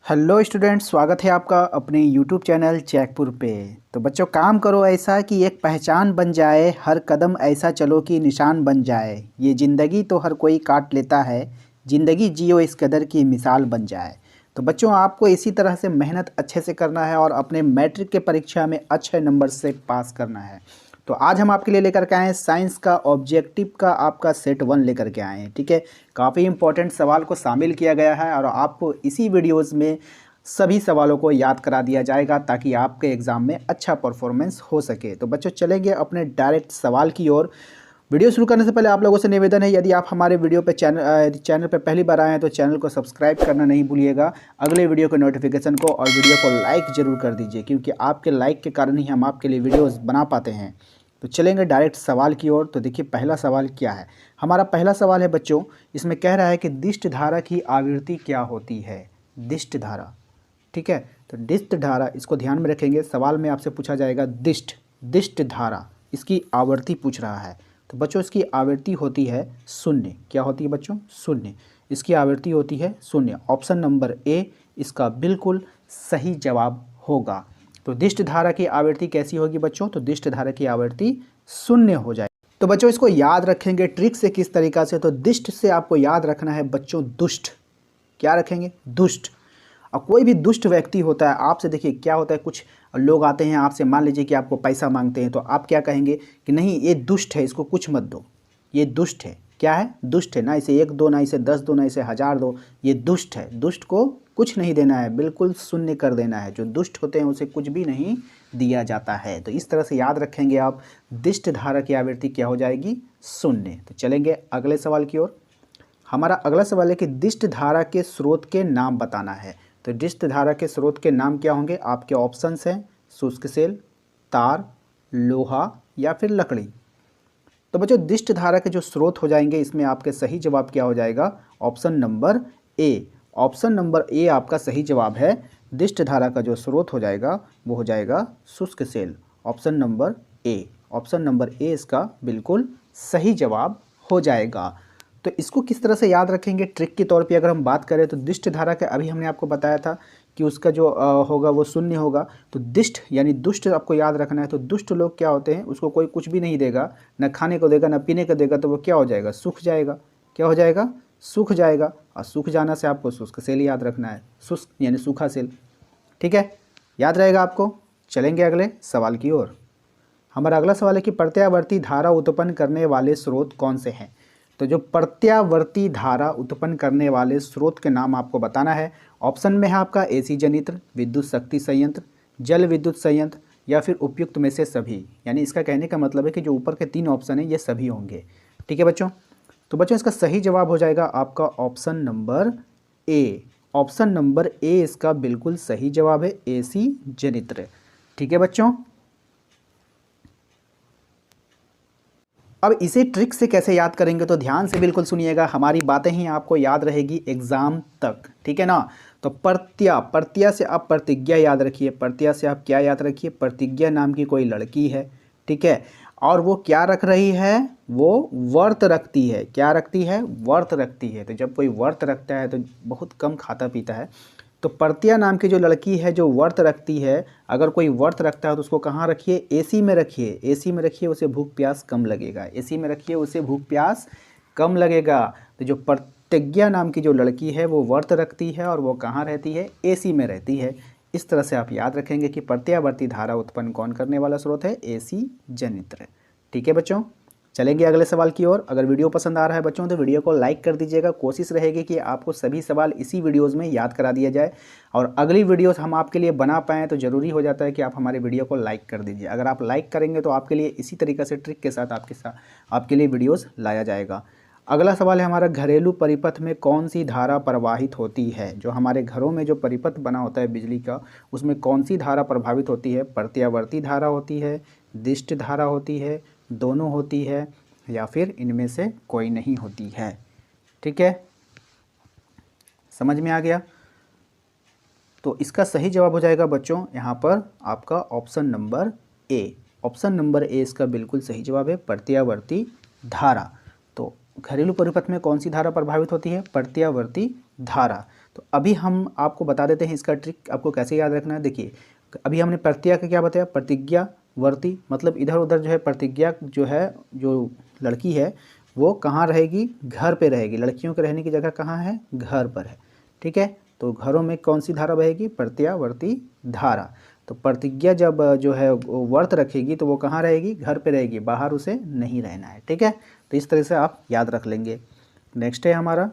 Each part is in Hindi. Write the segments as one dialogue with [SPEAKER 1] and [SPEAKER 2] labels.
[SPEAKER 1] हेलो स्टूडेंट, स्वागत है आपका अपने यूट्यूब चैनल चैकपुर पे। तो बच्चों, काम करो ऐसा कि एक पहचान बन जाए, हर कदम ऐसा चलो कि निशान बन जाए। ये ज़िंदगी तो हर कोई काट लेता है, ज़िंदगी जियो इस कदर की मिसाल बन जाए। तो बच्चों, आपको इसी तरह से मेहनत अच्छे से करना है और अपने मैट्रिक के परीक्षा में अच्छे नंबर से पास करना है। तो आज हम आपके लिए लेकर के आए हैं साइंस का ऑब्जेक्टिव का आपका सेट 1 लेकर के आए हैं। ठीक है, काफ़ी इंपॉर्टेंट सवाल को शामिल किया गया है और आपको इसी वीडियोस में सभी सवालों को याद करा दिया जाएगा ताकि आपके एग्ज़ाम में अच्छा परफॉर्मेंस हो सके। तो बच्चों, चलेंगे अपने डायरेक्ट सवाल की ओर। वीडियो शुरू करने से पहले आप लोगों से निवेदन है, यदि आप हमारे वीडियो पे चैनल पे पहली बार आए हैं तो चैनल को सब्सक्राइब करना नहीं भूलिएगा। अगले वीडियो के नोटिफिकेशन को और वीडियो को लाइक ज़रूर कर दीजिए, क्योंकि आपके लाइक के कारण ही हम आपके लिए वीडियोज़ बना पाते हैं। तो चलेंगे डायरेक्ट सवाल की ओर। तो देखिए, पहला सवाल क्या है। हमारा पहला सवाल है बच्चों, इसमें कह रहा है कि दिष्ट धारा की आवृत्ति क्या होती है। दिष्ट धारा, ठीक है। तो दिष्ट धारा, इसको ध्यान में रखेंगे, सवाल में आपसे पूछा जाएगा दिष्ट धारा, इसकी आवृत्ति पूछ रहा है। तो बच्चों, इसकी आवृत्ति होती है शून्य। क्या होती है बच्चों? शून्य। इसकी आवृत्ति होती है शून्य। ऑप्शन नंबर ए इसका बिल्कुल सही जवाब होगा। तो दिष्ट धारा की आवृत्ति कैसी होगी बच्चों? तो दिष्ट धारा की आवृत्ति शून्य हो जाएगी। तो बच्चों, इसको याद रखेंगे ट्रिक से किस तरीक़ा से। तो दिष्ट से आपको याद रखना है बच्चों दुष्ट। क्या रखेंगे? दुष्ट। और कोई भी दुष्ट व्यक्ति होता है, आपसे देखिए क्या होता है, कुछ लोग आते हैं आपसे, मान लीजिए कि आपको पैसा मांगते हैं, तो आप क्या कहेंगे कि नहीं, ये दुष्ट है, इसको कुछ मत दो, ये दुष्ट है। क्या है? दुष्ट है। ना इसे 1 दो, ना इसे 10 दो, ना इसे 1000 दो, ये दुष्ट है। दुष्ट को कुछ नहीं देना है, बिल्कुल शून्य कर देना है। जो दुष्ट होते हैं उसे कुछ भी नहीं दिया जाता है। तो इस तरह से याद रखेंगे आप, दिष्ट धारा की आवृत्ति क्या हो जाएगी? शून्य। तो चलेंगे अगले सवाल की ओर। हमारा अगला सवाल है कि दिष्ट धारा के स्रोत के नाम बताना है। तो दिष्ट धारा के स्रोत के नाम क्या होंगे? आपके ऑप्शंस हैं शुष्क सेल, तार, लोहा या फिर लकड़ी। तो बच्चों, दिष्ट धारा के जो स्रोत हो जाएंगे, इसमें आपके सही जवाब क्या हो जाएगा? Option number A. Option number ए आपका सही जवाब है। दिष्ट धारा का जो स्रोत हो जाएगा वो हो जाएगा शुष्क cell. Option number A. Option number A इसका बिल्कुल सही जवाब हो जाएगा। तो इसको किस तरह से याद रखेंगे ट्रिक के तौर पे अगर हम बात करें, तो दिष्ट धारा का अभी हमने आपको बताया था कि उसका जो होगा वो शून्य होगा। तो दिष्ट यानी दुष्ट आपको याद रखना है। तो दुष्ट लोग क्या होते हैं, उसको कोई कुछ भी नहीं देगा, न खाने को देगा, न पीने को देगा, तो वो क्या हो जाएगा? सूख जाएगा। क्या हो जाएगा? सूख जाएगा। और सूख जाना से आपको शुष्क सेल याद रखना है, शुष्क यानी सूखा सेल। ठीक है, याद रहेगा आपको। चलेंगे अगले सवाल की ओर। हमारा अगला सवाल है कि प्रत्यावर्ती धारा उत्पन्न करने वाले स्रोत कौन से हैं। तो जो प्रत्यावर्ती धारा उत्पन्न करने वाले स्रोत के नाम आपको बताना है। ऑप्शन में है आपका एसी जनित्र, विद्युत शक्ति संयंत्र, जल विद्युत संयंत्र या फिर उपयुक्त में से सभी। यानी इसका कहने का मतलब है कि जो ऊपर के 3 ऑप्शन हैं ये सभी होंगे। ठीक है बच्चों। तो बच्चों, इसका सही जवाब हो जाएगा आपका option number A. Option number A इसका बिल्कुल सही जवाब है, एसी जनित्र। ठीक है बच्चों। अब इसे ट्रिक से कैसे याद करेंगे, तो ध्यान से बिल्कुल सुनिएगा, हमारी बातें ही आपको याद रहेगी एग्जाम तक। ठीक है ना। तो प्रत्या से आप प्रतिज्ञा याद रखिए। प्रत्या से आप क्या याद रखिए? प्रतिज्ञा नाम की कोई लड़की है, ठीक है, और वो क्या रख रही है? वो व्रत रखती है। क्या रखती है? व्रत रखती है। तो जब कोई व्रत रखता है तो बहुत कम खाता पीता है। तो प्रत्या नाम की जो लड़की है जो व्रत रखती है, अगर कोई व्रत रखता है तो उसको कहाँ रखिए? एसी में रखिए। एसी में रखिए, उसे भूख प्यास कम लगेगा। एसी में रखिए, उसे भूख प्यास कम लगेगा। तो जो प्रतिज्ञा नाम की जो लड़की है वो व्रत रखती है और वो कहाँ रहती है? एसी में रहती है। इस तरह से आप याद रखेंगे कि प्रत्यावर्ती धारा उत्पन्न कौन करने वाला स्रोत है? एसी जनित्र। ठीक है बच्चों। चलेंगे अगले सवाल की ओर। अगर वीडियो पसंद आ रहा है बच्चों तो वीडियो को लाइक कर दीजिएगा। कोशिश रहेगी कि आपको सभी सवाल इसी वीडियोस में याद करा दिया जाए और अगली वीडियोस हम आपके लिए बना पाएँ तो ज़रूरी हो जाता है कि आप हमारे वीडियो को लाइक कर दीजिए। अगर आप लाइक करेंगे तो आपके लिए इसी तरीक़े से ट्रिक के साथ आपके लिए वीडियोज़ लाया जाएगा। अगला सवाल है हमारा, घरेलू परिपथ में कौन सी धारा प्रवाहित होती है। जो हमारे घरों में जो परिपथ बना होता है बिजली का, उसमें कौन सी धारा प्रभावित होती है? प्रत्यावर्ती धारा होती है, दिष्ट धारा होती है, दोनों होती है या फिर इनमें से कोई नहीं होती है। ठीक है, समझ में आ गया। तो इसका सही जवाब हो जाएगा बच्चों यहाँ पर आपका option number A. Option number A इसका बिल्कुल सही जवाब है, प्रत्यावर्ती धारा। तो घरेलू परिपथ में कौन सी धारा प्रभावित होती है? प्रत्यावर्ती धारा। तो अभी हम आपको बता देते हैं इसका ट्रिक आपको कैसे याद रखना है। देखिए अभी हमने प्रतिज्ञा का क्या बताया, प्रतिज्ञावर्ती मतलब इधर उधर जो है प्रतिज्ञा जो है, जो लड़की है वो कहाँ रहेगी, घर पे रहेगी। लड़कियों के रहने की जगह कहाँ है, घर पर है। ठीक है, तो घरों में कौन सी धारा बहेगी, प्रत्यावर्ती धारा। तो प्रतिज्ञा जब जो है वो व्रत रखेगी तो वो कहाँ रहेगी, घर पे रहेगी, बाहर उसे नहीं रहना है। ठीक है, तो इस तरह से आप याद रख लेंगे। नेक्स्ट है हमारा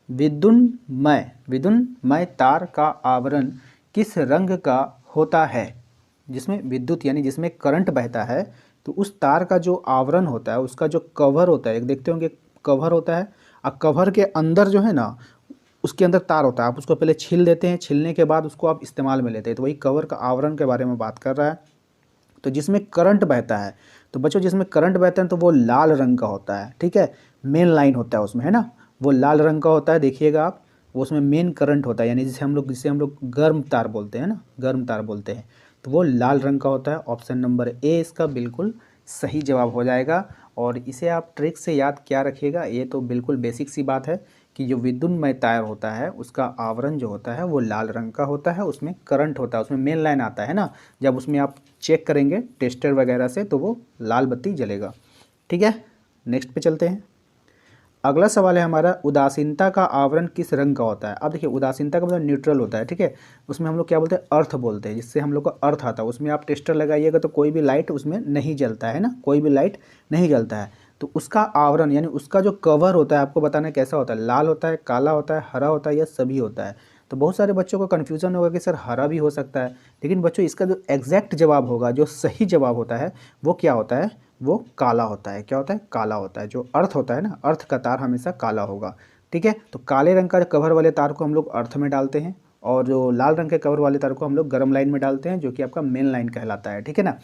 [SPEAKER 1] विद्युन्मय। विद्युन्मय तार का आवरण किस रंग का होता है। जिसमें विद्युत यानी जिसमें करंट बहता है तो उस तार का जो आवरण होता है, उसका जो कवर होता है, एक देखते होंगे कवर होता है, और कवर के अंदर जो है ना उसके अंदर तार होता है। आप उसको पहले छील देते हैं, छीलने के बाद उसको आप इस्तेमाल में लेते हैं। तो वही कवर का आवरण के बारे में बात कर रहा है। तो जिसमें करंट बहता है, तो बच्चों जिसमें करंट बहता है तो वो लाल रंग का होता है। ठीक है, मेन लाइन होता है उसमें, है ना, वो लाल रंग का होता है। देखिएगा आप, वो उसमें मेन करंट होता है, यानी जिसे हम लोग गर्म तार बोलते हैं ना, गर्म तार बोलते हैं, तो वो लाल रंग का होता है। ऑप्शन नंबर ए इसका बिल्कुल सही जवाब हो जाएगा। और इसे आप ट्रिक से याद क्या रखिएगा, ये तो बिल्कुल बेसिक सी बात है कि जो विद्युन्मय तार होता है उसका आवरण जो होता है वो लाल रंग का होता है, उसमें करंट होता है, उसमें मेन लाइन आता है ना, जब उसमें आप चेक करेंगे टेस्टर वगैरह से तो वो लाल बत्ती जलेगा। ठीक है, नेक्स्ट पे चलते हैं। अगला सवाल है हमारा, उदासीनता का आवरण किस रंग का होता है। अब देखिए उदासीनता का मतलब न्यूट्रल होता है। ठीक है, उसमें हम लोग क्या बोलते हैं, अर्थ बोलते हैं, जिससे हम लोग का अर्थ आता है। उसमें आप टेस्टर लगाइएगा तो कोई भी लाइट उसमें नहीं जलता है ना, कोई भी लाइट नहीं जलता है। तो उसका आवरण यानी उसका जो कवर होता है, आपको बताना है कैसा होता है, लाल होता है, काला होता है, हरा होता है या सभी होता है। तो बहुत सारे बच्चों को कन्फ्यूज़न होगा कि सर हरा भी हो सकता है, लेकिन बच्चों इसका जो एग्जैक्ट जवाब होगा, जो सही जवाब होता है वो क्या होता है, वो काला होता है। क्या होता है, काला होता है। जो अर्थ होता है ना, अर्थ का तार हमेशा काला होगा। ठीक है, तो काले रंग का कवर वाले तार को हम लोग अर्थ में डालते हैं, और जो लाल रंग के कवर वाले तार को हम लोग गर्म लाइन में डालते हैं, जो कि आपका मेन लाइन कहलाता है। ठीक है ना,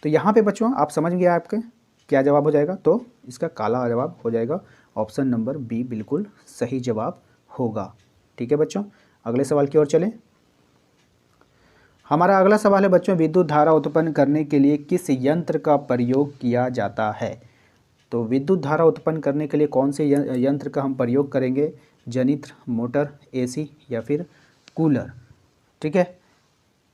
[SPEAKER 1] तो यहाँ पे बच्चों आप समझ गए आपके क्या जवाब हो जाएगा, तो इसका काला जवाब हो जाएगा। ऑप्शन नंबर बी बिल्कुल सही जवाब होगा। ठीक है बच्चों, अगले सवाल की ओर चलें। हमारा अगला सवाल है बच्चों, विद्युत धारा उत्पन्न करने के लिए किस यंत्र का प्रयोग किया जाता है। तो विद्युत धारा उत्पन्न करने के लिए कौन से यंत्र का हम प्रयोग करेंगे, जनित्र, मोटर, एसी या फिर कूलर। ठीक है,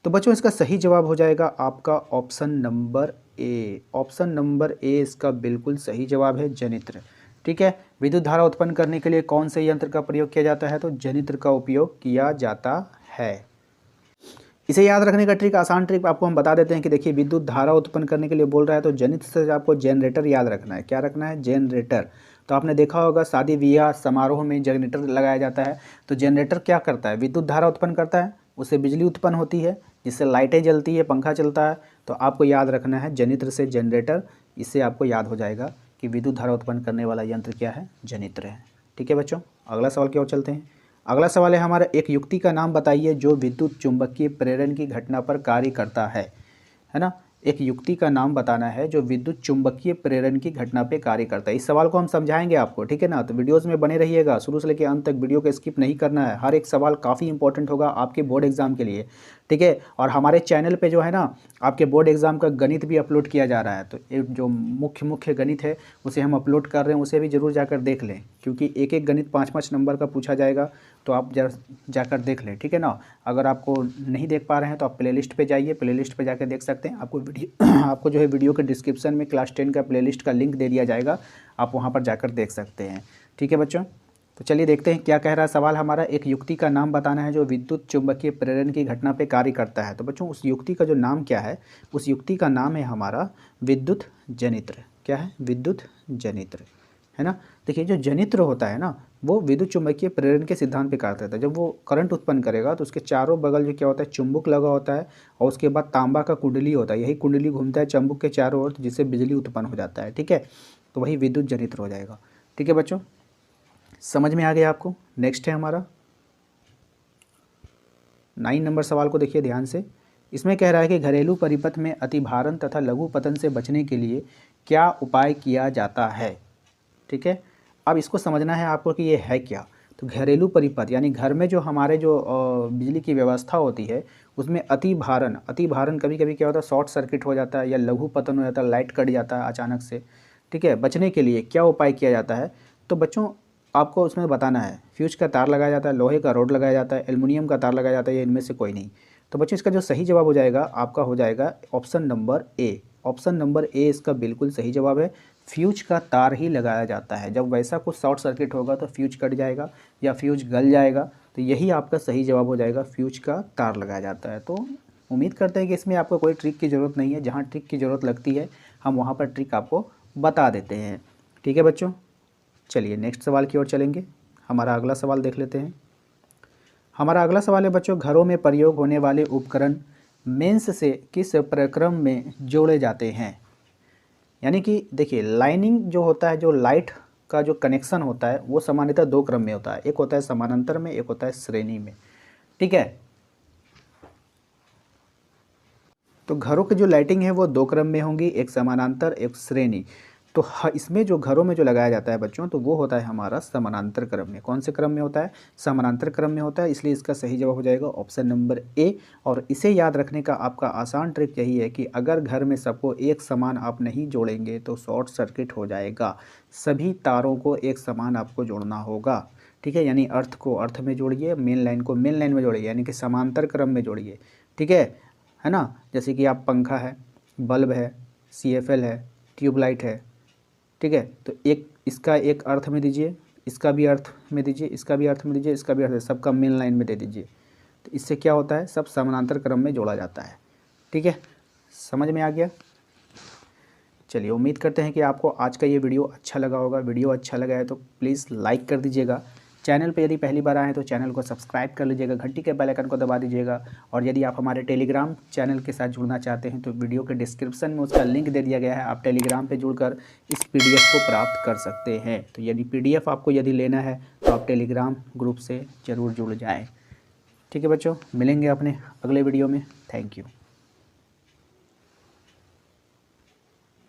[SPEAKER 1] तो बच्चों इसका सही जवाब हो जाएगा आपका option number A. Option number A इसका बिल्कुल सही जवाब है, जनित्र। ठीक है, विद्युत धारा उत्पन्न करने के लिए कौन से यंत्र का प्रयोग किया जाता है, तो जनित्र का उपयोग किया जाता है। इसे याद रखने का ट्रिक, आसान ट्रिक आपको हम बता देते हैं कि देखिए विद्युत धारा उत्पन्न करने के लिए बोल रहा है तो जनित्र से आपको जनरेटर याद रखना है। क्या रखना है, जनरेटर। तो आपने देखा होगा शादी ब्याह समारोह में जनरेटर लगाया जाता है। तो जनरेटर क्या करता है, विद्युत धारा उत्पन्न करता है, उससे बिजली उत्पन्न होती है, जिससे लाइटें जलती है, पंखा चलता है। तो आपको याद रखना है जनित्र से जनरेटर। इससे आपको याद हो जाएगा कि विद्युत धारा उत्पन्न करने वाला यंत्र क्या है, जनित्र है। ठीक है बच्चों, अगला सवाल की ओर चलते हैं। अगला सवाल है हमारा, एक युक्ति का नाम बताइए जो विद्युत चुंबकीय प्रेरण की घटना पर कार्य करता है ना। एक युक्ति का नाम बताना है जो विद्युत चुंबकीय प्रेरण की घटना पे कार्य करता है। इस सवाल को हम समझाएंगे आपको, ठीक है ना, तो वीडियोस में बने रहिएगा, शुरू से लेकर अंत तक वीडियो को स्किप नहीं करना है। हर एक सवाल काफ़ी इंपॉर्टेंट होगा आपके बोर्ड एग्जाम के लिए। ठीक है, और हमारे चैनल पे जो है ना आपके बोर्ड एग्जाम का गणित भी अपलोड किया जा रहा है। तो एक जो मुख्य गणित है उसे हम अपलोड कर रहे हैं, उसे भी ज़रूर जाकर देख लें, क्योंकि एक एक गणित 5-5 नंबर का पूछा जाएगा। तो आप जाकर देख लें, ठीक है ना। अगर आपको नहीं देख पा रहे हैं तो आप प्लेलिस्ट पे जाइए, प्लेलिस्ट पे जाकर देख सकते हैं। आपको वीडियो आपको जो है वीडियो के डिस्क्रिप्शन में क्लास 10 का प्लेलिस्ट का लिंक दे दिया जाएगा, आप वहाँ पर जाकर देख सकते हैं। ठीक है बच्चों, तो चलिए देखते हैं क्या कह रहा है सवाल हमारा। एक युक्ति का नाम बताना है जो विद्युत चुंबकीय प्रेरण की घटना पे कार्य करता है। तो बच्चों उस युक्ति का जो नाम क्या है, उस युक्ति का नाम है हमारा विद्युत जनित्र। क्या है, विद्युत जनित्र, है ना। देखिए जो जनित्र होता है ना वो विद्युत चुंबकीय प्रेरण के सिद्धांत पे कार्य करता है। जब वो करंट उत्पन्न करेगा तो उसके चारों बगल जो क्या होता है, चुंबक लगा होता है, और उसके बाद तांबा का कुंडली होता है। यही कुंडली घूमता है चुंबक के चारों ओर, जिससे बिजली उत्पन्न हो जाता है। ठीक है, तो वही विद्युत जनित्र हो जाएगा। ठीक है बच्चों, समझ में आ गया आपको। नेक्स्ट है हमारा 9 नंबर सवाल को देखिए ध्यान से। इसमें कह रहा है कि घरेलू परिपथ में अतिभारण तथा लघु पतन से बचने के लिए क्या उपाय किया जाता है। ठीक है, अब इसको समझना है आपको कि ये है क्या। तो घरेलू परिपथ यानी घर में जो हमारे जो बिजली की व्यवस्था होती है उसमें अतिभारण कभी कभी क्या होता है, शॉर्ट सर्किट हो जाता है या लघु पतन हो जाता है, लाइट कट जाता है अचानक से। ठीक है, बचने के लिए क्या उपाय किया जाता है। तो बच्चों आपको उसमें बताना है। फ्यूज का तार लगाया जाता है, लोहे का रॉड लगाया जाता है, एल्युमिनियम का तार लगाया जाता है, या इनमें से कोई नहीं। तो बच्चों इसका जो सही जवाब हो जाएगा आपका हो जाएगा option number A. Option number A इसका बिल्कुल सही जवाब है। फ्यूज का तार ही लगाया जाता है। जब वैसा कुछ शॉर्ट सर्किट होगा तो फ्यूज कट जाएगा या फ्यूज गल जाएगा, तो यही आपका सही जवाब हो जाएगा, फ्यूज का तार लगाया जाता है। तो उम्मीद करते हैं कि इसमें आपको कोई ट्रिक की ज़रूरत नहीं है। जहाँ ट्रिक की ज़रूरत लगती है हम वहाँ पर ट्रिक आपको बता देते हैं। ठीक है बच्चों, चलिए नेक्स्ट सवाल की ओर चलेंगे। हमारा अगला सवाल देख लेते हैं। हमारा अगला सवाल है बच्चों, घरों में प्रयोग होने वाले उपकरण मेंस से किस प्रक्रम में जोड़े जाते हैं। यानी कि देखिए, लाइनिंग जो होता है, जो लाइट का जो कनेक्शन होता है वो सामान्यतः दो क्रम में होता है। एक होता है समानांतर में, एक होता है श्रेणी में। ठीक है, तो घरों की जो लाइटिंग है वो दो क्रम में होंगी, एक समानांतर एक श्रेणी। तो इसमें जो घरों में जो लगाया जाता है बच्चों, तो वो होता है हमारा समानांतर क्रम में। कौन से क्रम में होता है? समानांतर क्रम में होता है। इसलिए इसका सही जवाब हो जाएगा ऑप्शन नंबर ए। और इसे याद रखने का आपका आसान ट्रिक यही है कि अगर घर में सबको एक समान आप नहीं जोड़ेंगे तो शॉर्ट सर्किट हो जाएगा। सभी तारों को एक समान आपको जोड़ना होगा। ठीक है, यानी अर्थ को अर्थ में जोड़िए, मेन लाइन को मेन लाइन में जोड़िए, यानी कि समांतर क्रम में जोड़िए। ठीक है ना। जैसे कि आप पंखा है, बल्ब है, CFL है, ट्यूबलाइट है। ठीक है, तो एक इसका एक अर्थ में दीजिए, इसका भी अर्थ में दीजिए, इसका भी अर्थ में दीजिए, इसका भी अर्थ, सबका मेन लाइन में दे दीजिए। तो इससे क्या होता है, सब समानांतर क्रम में जोड़ा जाता है। ठीक है, समझ में आ गया। चलिए, उम्मीद करते हैं कि आपको आज का ये वीडियो अच्छा लगा होगा। वीडियो अच्छा लगा है तो प्लीज़ लाइक कर दीजिएगा। चैनल पे यदि पहली बार आए हैं तो चैनल को सब्सक्राइब कर लीजिएगा, घंटी के बेल आइकन को दबा दीजिएगा। और यदि आप हमारे टेलीग्राम चैनल के साथ जुड़ना चाहते हैं तो वीडियो के डिस्क्रिप्शन में उसका लिंक दे दिया गया है। आप टेलीग्राम पे जुड़कर इस PDF को प्राप्त कर सकते हैं। तो यदि PDF आपको यदि लेना है तो आप टेलीग्राम ग्रुप से ज़रूर जुड़ जाएँ। ठीक है बच्चों, मिलेंगे अपने अगले वीडियो में। Thank you.